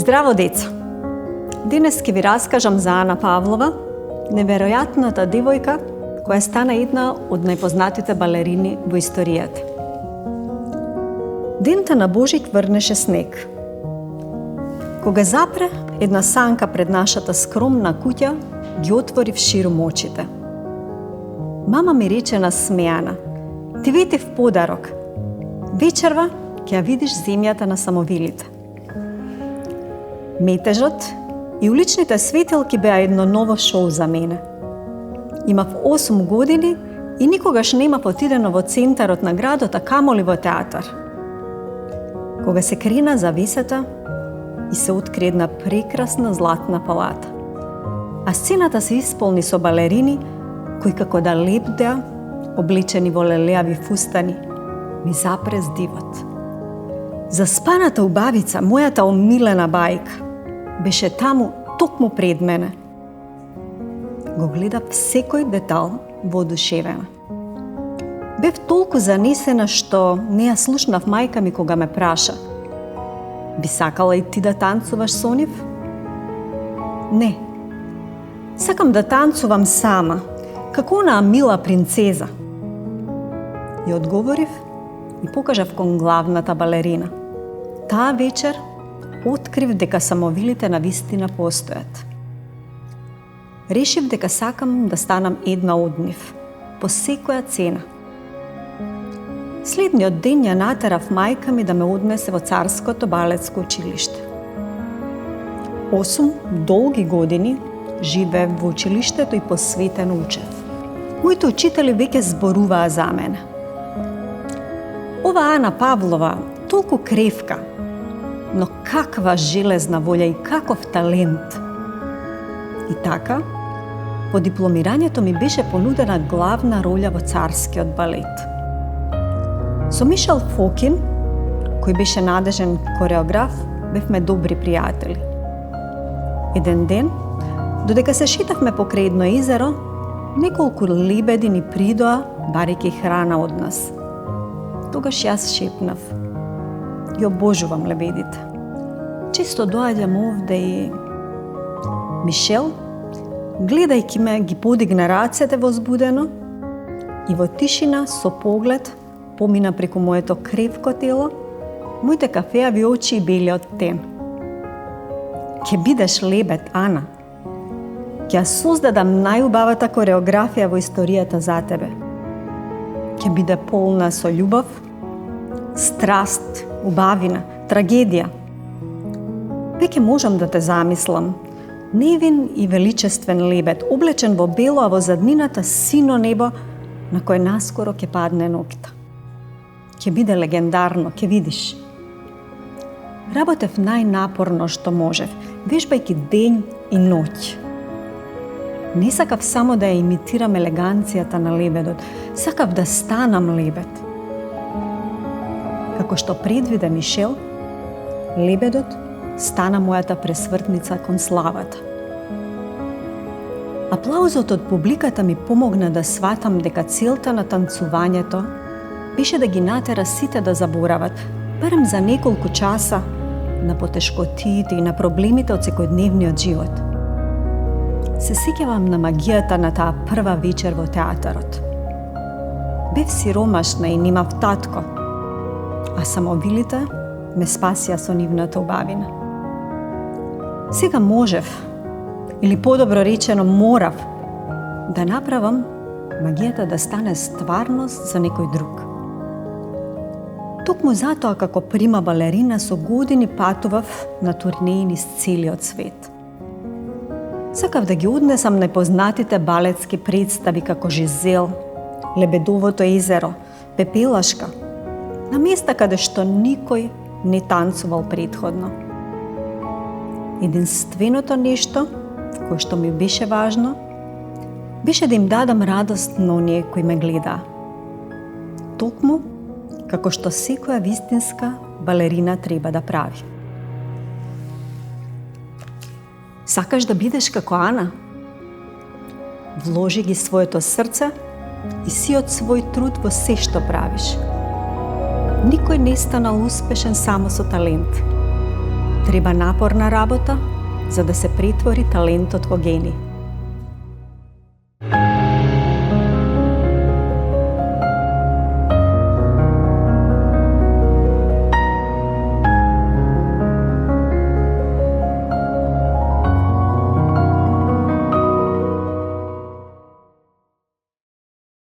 Здраво, деца! Денес ќе ви раскажам за Ана Павлова, неверојатната девојка која стана една од најпознатите балерини во историјата. Дента на Божик врнеше снег. Кога запре една санка пред нашата скромна куќа, ги отворив широм очите. Мама ми рече насмејана: "Ти ветив подарок. Вечерва ќе ја видиш земјата на самовилите." Метежот и уличните светилки беа едно ново шоу за мене. Имав 8 години и никогаш немав отидено во центарот на градот, а камоли во театар. Кога се крена завесата и се откри една прекрасна златна палата, а сцената се исполни со балерини кои како да лепдеа, облечени во лелеави фустани, ми запре дивот. Заспаната убавица, мојата омилена бајка, беше таму токму пред мене. Го гледав секој детал воодушевена. Бев толку занесена што не ја слушнав мајка ми кога ме праша: "Би сакала и ти да танцуваш со нив?" "Не. Сакам да танцувам сама, како онаа мила принцеза." Ја одговорив и покажав кон главната балерина. Таа вечер открив дека самовилите навистина постојат. Решив дека сакам да станам една од нив, по секоја цена. Следниот ден ја натерав мајка ми да ме однесе во Царското балетско училиште. 8 долги години живеев во училиштето и посветено учев. Моите учители веќе зборуваа за мене. Ова Ана Павлова, толку кревка, но каква железна волја и каков талент. И така, по дипломирањето ми беше понудена главна роља во Царскиот балет. Со Мишел Фокин, кој беше надежен кореограф, бевме добри пријатели. Еден ден, додека се шетавме покрај едно езеро, неколку лебеди ни придоа, барејќи храна од нас. Тогаш јас шепнав: "Ја обожувам лебедите. Често доаѓам овде и..." Мишел, гледајќи ме, ги подигна рацете возбудено и во тишина со поглед помина преку моето кревко тело, моите кафеави очи и бели од тен. "Ке бидеш лебед, Ана. Ќе ја создадам најубавата кореографија во историјата за тебе. Ќе биде полна со љубов, страст, убавина, трагедија. Веќе можам да те замислам, невин и величествен лебед, облечен во бело, а во заднината сино небо на кое наскоро ќе падне ноќта. Ќе биде легендарно, ќе видиш." Работев најнапорно што можев, вежбајќи ден и ноќ. Не сакав само да ја имитирам елеганцијата на лебедот, сакав да станам лебед. Како што предвиде Мишел, лебедот стана мојата пресвртница кон славата. Аплаузот од публиката ми помогна да сватам дека целта на танцувањето беше да ги натера сите да заборават, барем за неколку часа, на потешкотиите и на проблемите од секојдневниот живот. Се сеќавам на магијата на таа прва вечер во театарот. Бев сиромашна и немав татко, а самовилите ме спасија со нивната убавина. Сега можев, или подобро речено морав, да направам магијата да стане стварност за некој друг. Токму затоа како прима балерина со години патував на турнеи низ целиот свет. Сакав да ги однесам најпознатите балетски представи како Жизел, Лебедовото езеро, Пепелашка, на места каде што никој не танцувал претходно. Единственото нешто кое што ми беше важно, беше да им дадам радост на оние кои ме гледаа. Токму како што секоја вистинска балерина треба да прави. Сакаш да бидеш како Ана? Вложи ги своето срце и сиот свој труд во се што правиш. Никој не станал успешен само со талент. Treba naporna rabota, za da se pritvori talentот во гени.